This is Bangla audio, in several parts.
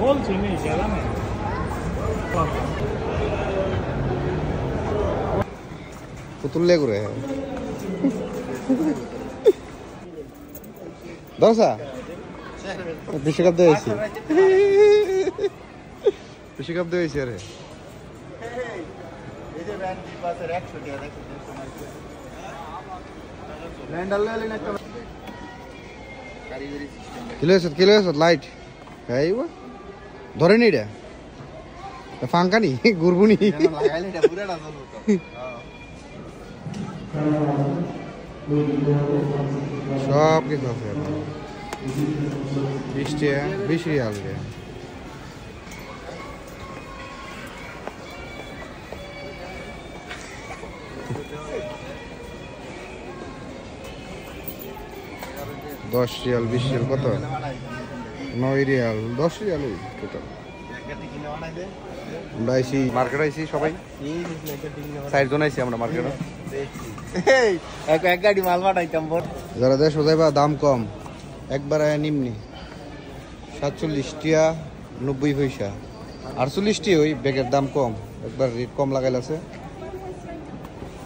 বলছি নি গেলাম পুতুলে করে দশা বিশ্বকাপ দিয়েছি বিশ্বকাপ দিয়েছি আরে কিলো লাইট ধরে নি রে ফাঙ্কা নি ঘুরবুনি সব কিছু আছে 20 রিয়াল রে $10 $20 কত 9 রিয়াল 10 রিয়াল টোটাল আমরা আইছি মার্কেট আইছি সবাই 4 জন আইছি আমরা মার্কেটে এক গাড়ি মাল পাঠাইতাম যারা দেশ যাইবা দাম কম একবার নিম্নি 47 টাকা 90 পয়সা 48 টাকা ওই ব্যাগের দাম কম একবার রেট কম লাগাইল আছে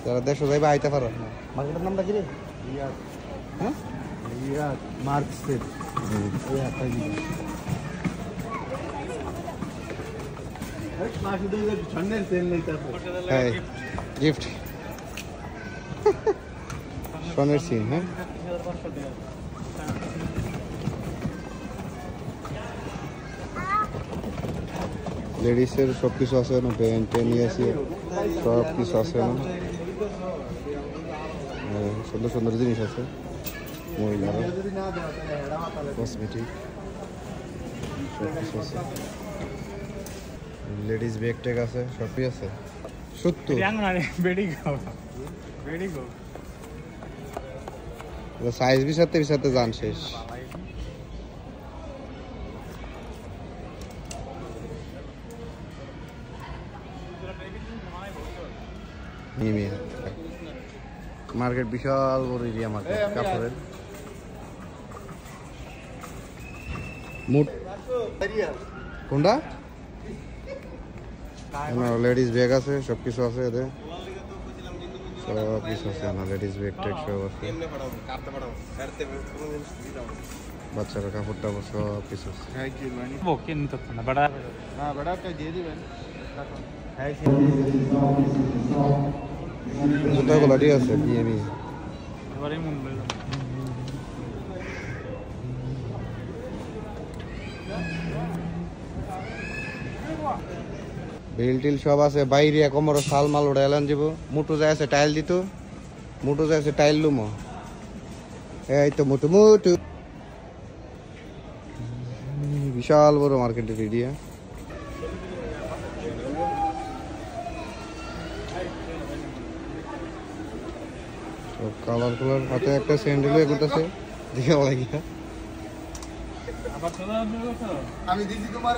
যারা দেশ যাইবা আইতে পারো মার্কেটের নামটা কি রে হ্যাঁ মার্কেট গিফট সোনের সিন হ্যাঁ লেডিসের সব কিছু আছে না প্যান্ট নিয়ে আসি সব কিছু আছে না সুন্দর সুন্দর জিনিস আছে মহিলার কসমেটিক সব কিছু আছে লেডিস ব্যাগ ট্যাগ আছে সবই আছে 70 সাইজ বিষাতে জান শেষ মার্কেট বিশাল বড় এরিয়া মার্কেট কাপড়ের কোনটা লেডিস ব্যাগ আছে সব কিছু আছে এতে সব কিছু আছে না লেডিস ব্যাগ ট্যাগ সব আছে বাচ্চারা কাপড় টাপড় সব কিছু আছে জুতাগুলো ঠিক আছে বিএমি বিল টিল সব আছে বাইরে কোমর শাল মাল উড়ে এলান যাব মুটু যায় আছে টাইল দিত মুটু যায় আছে টাইল লুমো এই তো মুটু মুটু বিশাল বড় মার্কেটের এরিয়া সব কালার কালার হাতে একটা স্যান্ডেলও এগুলোতে দেখে লাগিয়া আমি দিদি তোমার